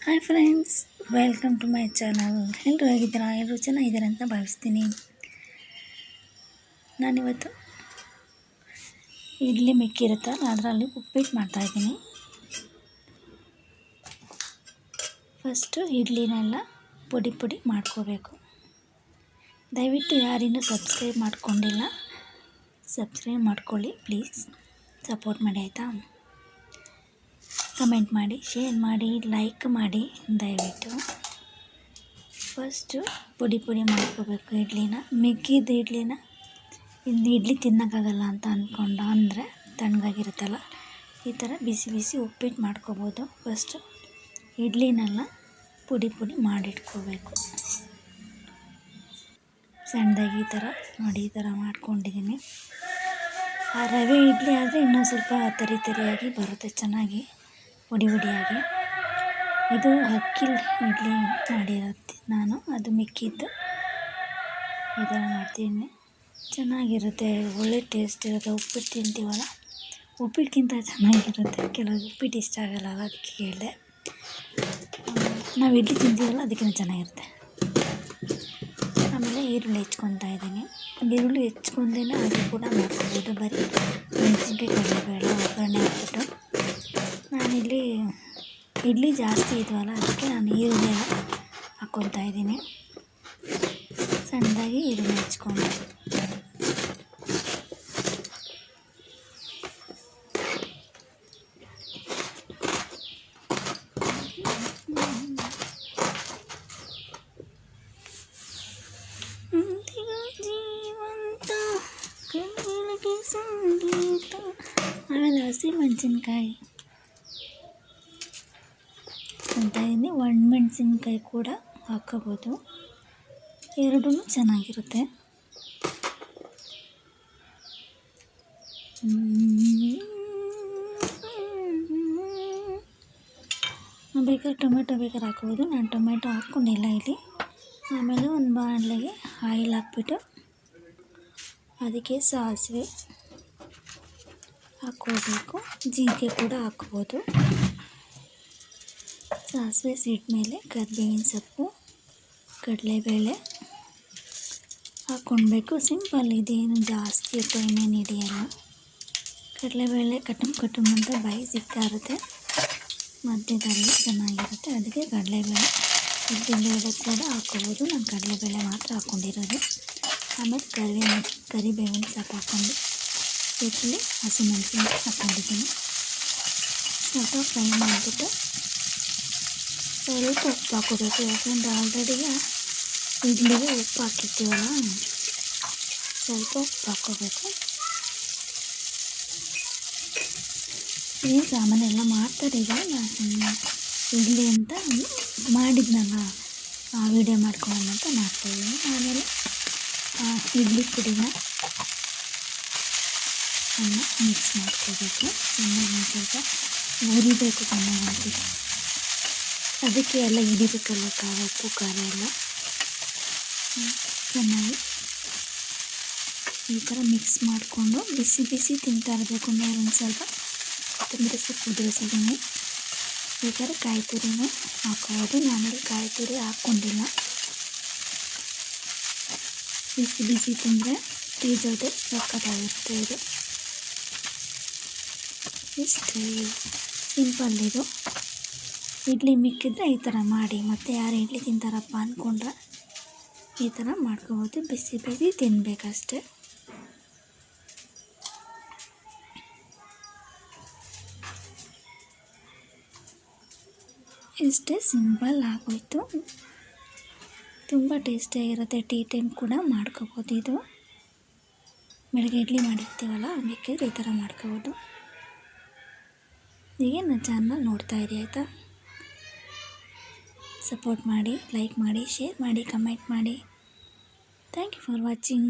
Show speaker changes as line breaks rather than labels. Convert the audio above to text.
Hi friends, welcome to my channel. ಎಲ್ಲರೂ ಹೇಗಿದ್ದೀರಾ? ಎಲ್ಲರೂ ಚೆನ್ನಾಗಿದ್ದಾರೆ ಅಂತ ಭಾವಿಸ್ತೀನಿ. ನಾನಿವತ್ತು ಇಡ್ಲಿ ಮಿಕ್ಕಿರುತ್ತಲ್ಲ ಅದರಲ್ಲಿ ಉಪ್ಪಿಟ್ಟು ಮಾಡ್ತಾಯಿದ್ದೀನಿ. ಫಸ್ಟು ಇಡ್ಲಿನೆಲ್ಲ ಪುಡಿ ಮಾಡ್ಕೋಬೇಕು. ದಯವಿಟ್ಟು ಯಾರಿನ್ನೂ ಸಬ್ಸ್ಕ್ರೈಬ್ ಮಾಡ್ಕೊಂಡಿಲ್ಲ, ಸಬ್ಸ್ಕ್ರೈಬ್ ಮಾಡ್ಕೊಳ್ಳಿ ಪ್ಲೀಸ್. ಸಪೋರ್ಟ್ ಮಾಡಿ ಆಯಿತಾ? ಕಮೆಂಟ್ ಮಾಡಿ, ಶೇರ್ ಮಾಡಿ, ಲೈಕ್ ಮಾಡಿ ದಯವಿಟ್ಟು. ಫಸ್ಟು ಪುಡಿ ಮಾಡ್ಕೋಬೇಕು ಇಡ್ಲಿನ. ಮಿಕ್ಕಿದ ಇಡ್ಲಿನ ಇನ್ನು ಇಡ್ಲಿ ತಿನ್ನೋಕ್ಕಾಗಲ್ಲ ಅಂತ ಅಂದರೆ ತಣ್ಣಗಾಗಿರುತ್ತಲ್ಲ, ಈ ಥರ ಬಿಸಿ ಉಪ್ಪಿಟ್ಟು ಮಾಡ್ಕೋಬೋದು. ಫಸ್ಟು ಇಡ್ಲಿನೆಲ್ಲ ಪುಡಿ ಮಾಡಿಟ್ಕೋಬೇಕು. ಸಣ್ಣದಾಗಿ ಈ ಥರ ನೋಡಿ, ಈ ಥರ ಮಾಡ್ಕೊಂಡಿದ್ದೀನಿ. ಆ ರವೆ ಇಡ್ಲಿ ಆದರೆ ಇನ್ನೂ ಸ್ವಲ್ಪ ತರಿಯಾಗಿ ಬರುತ್ತೆ, ಚೆನ್ನಾಗಿ ಪುಡಿಯಾಗಿ. ಇದು ಅಕ್ಕಿ ಇಡ್ಲಿ ಮಾಡಿರುತ್ತೆ ನಾನು, ಅದು ಮಿಕ್ಕಿದ್ದು ಈ ಥರ ಮಾಡ್ತೀನಿ. ಚೆನ್ನಾಗಿರುತ್ತೆ, ಒಳ್ಳೆ ಟೇಸ್ಟ್ ಇರುತ್ತೆ. ಉಪ್ಪಿಟ್ಟು ತಿಂತೀವಲ್ಲ, ಉಪ್ಪಿಟ್ಟಿಗಿಂತ ಚೆನ್ನಾಗಿರುತ್ತೆ. ಕೆಲವು ಉಪ್ಪಿಟ್ಟು ಇಷ್ಟ ಆಗಲ್ಲ, ಅದಕ್ಕೆ ಹೇಳಿದೆ. ನಾವು ಇಡ್ಲಿ ತಿಂತೀವಲ್ಲ, ಅದಕ್ಕಿಂತ ಚೆನ್ನಾಗಿರುತ್ತೆ. ಆಮೇಲೆ ಈರುಳ್ಳಿ ಹೆಚ್ಕೊತಾ ಇದ್ದೀನಿ. ಈರುಳ್ಳಿ ಹೆಚ್ಕೊಂಡೇನೆ ಅದು ಕೂಡ ಮಾಡ್ಕೊಬೋದು. ಬರೀ ಮೆಣಸಿನ್ಕಾಯಿ, ಕಡಲೆಬೇಳೆ ಒಗ್ಗರಣೆ ಹಾಕ್ಬಿಟ್ಟು. ನಾನಿಲ್ಲಿ ಇಡ್ಲಿ ಜಾಸ್ತಿ ಇದ್ವಲ್ಲ, ಅದಕ್ಕೆ ನಾನು ಈರುಳ್ಳಿ ಎಲ್ಲ ಹಾಕ್ಕೊತಾ ಇದ್ದೀನಿ. ಸಣ್ಣದಾಗಿ ಈರುಳ್ಳಿ ಹೆಚ್ಕೊಂಡು ಸಂಗೀತ. ಆಮೇಲೆ ಹಸಿಮೆಣಸಿನ್ಕಾಯಿ ಅಂತ ಇದ್ದೀನಿ. ಒಣಮೆಣಸಿನ್ಕಾಯಿ ಕೂಡ ಹಾಕೋಬೋದು, ಎರಡೂ ಚೆನ್ನಾಗಿರುತ್ತೆ. ಬೇಕಾದ್ರೆ ಟೊಮೆಟೊ ಹಾಕೋಬೋದು. ನಾನು ಟೊಮೆಟೊ ಹಾಕ್ಕೊಂಡಿಲ್ಲ ಇಲ್ಲಿ. ಆಮೇಲೆ ಒಂದು ಬಾಣಲೆಗೆ ಆಯಿಲ್ ಹಾಕ್ಬಿಟ್ಟು ಅದಕ್ಕೆ ಸಾಸಿವೆ ಹಾಕ್ಕೋಬೇಕು, ಜೀರಿಗೆ ಕೂಡ ಹಾಕ್ಬೋದು. ಸಾಸಿವೆ ಸಿಡ್ಮೇಲೆ ಕರಿಬೇವಿನ ಸೊಪ್ಪು, ಕಡಲೆಬೇಳೆ ಹಾಕ್ಕೊಳ್ಬೇಕು. ಸಿಂಪಲ್, ಇದೇನು ಜಾಸ್ತಿ ಟೈಮೇನು ಹಿಡಿಯಲ್ಲ. ಕಡಲೆಬೇಳೆ ಕಟಮ್ ಅಂತ ಬಾಯಿ ಸಿಗ್ತಾ ಇರುತ್ತೆ, ಮಧ್ಯದಲ್ಲಿ ಚೆನ್ನಾಗಿರುತ್ತೆ. ಅದಕ್ಕೆ ಕಡಲೆಬೇಳೆ ಕೂಡ ಹಾಕ್ಕೋಬೋದು. ನಾನು ಕಡಲೆಬೇಳೆ ಮಾತ್ರ ಹಾಕ್ಕೊಂಡಿರೋದು. ಆಮೇಲೆ ಕರಿಬೇವಿನ ಸೊಪ್ಪು ಹಾಕ್ಕೊಂಡು ಇಡ್ಲಿ ಹಸಿಮೆಣಸಿನ್ಕಾಯಿ ಹಾಕ್ಕೊಂಡಿದ್ದೀನಿ. ಸ್ವಲ್ಪ ಫ್ರೈ ಮಾಡಿಬಿಟ್ಟು ಸ್ವಲ್ಪ ಉಪ್ಪು ಹಾಕ್ಕೋಬೇಕು. ಯಾಕಂದರೆ ಆಲ್ರೆಡಿಗೆ ಇಡ್ಲಿಗೆ ಉಪ್ಪು ಹಾಕಿರ್ತೀವಲ್ಲ, ಸ್ವಲ್ಪ ಉಪ್ಪು ಹಾಕ್ಕೋಬೇಕು. ಈ ಸಾಮಾನೆಲ್ಲ ಮಾಡ್ತಾರೆ. ಈಗ ಇಡ್ಲಿ ಅಂತ ಮಾಡಿದ್ನಲ್ಲ, ವೀಡಿಯೋ ಮಾಡ್ಕೊಳ್ಳೋಣ ಅಂತ ಮಾಡ್ತಾಯಿದ್ದೀನಿ. ಆಮೇಲೆ ಇಡ್ಲಿ ಪುಡಿನ ಮಿಕ್ಸ್ ಮಾಡ್ಕೋಬೇಕು. ಚೆನ್ನಾಗಿ ಸ್ವಲ್ಪ ಹುರಿಬೇಕು, ಚೆನ್ನಾಗಿ. ಅದಕ್ಕೆ ಎಲ್ಲ ಹಿಡಿಬೇಕಲ್ಲ, ಉಪ್ಪು ಖಾರ ಎಲ್ಲ ಚೆನ್ನಾಗಿ ಈ ಥರ ಮಿಕ್ಸ್ ಮಾಡಿಕೊಂಡು ಬಿಸಿ ತಿಂತಾ ಇರಬೇಕು. ಒಂದು ಸ್ವಲ್ಪ ಕೊತ್ತಂಬರಿ ಸೊಪ್ಪು ಉದುರಿಸಿದ್ದೀನಿ. ಈ ಥರ ಕಾಯಿ ತುರಿನೂ ಹಾಕೋಬೋದು. ನಾನಲ್ಲಿ ಕಾಯಿ ತುರಿ ಹಾಕ್ಕೊಂಡಿಲ್ಲ. ಬಿಸಿ ತಿಂದರೆ ಟೀ ಜೊತೆ ಸಕ್ಕತ್ತಾಗಿರುತ್ತೆ. ಇದು ಇಷ್ಟೇ ಸಿಂಪಲ್. ಇದು ಇಡ್ಲಿ ಮಿಕ್ಕಿದ್ರೆ ಈ ಥರ ಮಾಡಿ, ಮತ್ತು ಯಾರು ಇಡ್ಲಿ ತಿಂತಾರಪ್ಪ ಅಂದ್ಕೊಂಡ್ರೆ ಈ ಥರ ಮಾಡ್ಕೋಬೋದು. ಬಿಸಿ ತಿನ್ನಬೇಕಷ್ಟೆ. ಇಷ್ಟೇ, ಸಿಂಪಲ್ ಆಗೋಯ್ತು. ತುಂಬ ಟೇಸ್ಟಿಯಾಗಿರುತ್ತೆ. ಟೀ ಟೈಮ್ ಕೂಡ ಮಾಡ್ಕೋಬೋದು. ಇದು ಬೆಳಗ್ಗೆ ಇಡ್ಲಿ ಮಾಡಿರ್ತೀವಲ್ಲ, ಬೇಕಿದ್ರೆ ಈ ಥರ ಮಾಡ್ಕೋಬೋದು. ಹೀಗೆ ನನ್ನ ಚಾನಲ್ ನೋಡ್ತಾ ಇರಿ ಆಯಿತಾ? ಸಪೋರ್ಟ್ ಮಾಡಿ, ಲೈಕ್ ಮಾಡಿ, ಶೇರ್ ಮಾಡಿ, ಕಮೆಂಟ್ ಮಾಡಿ. Thank you for watching.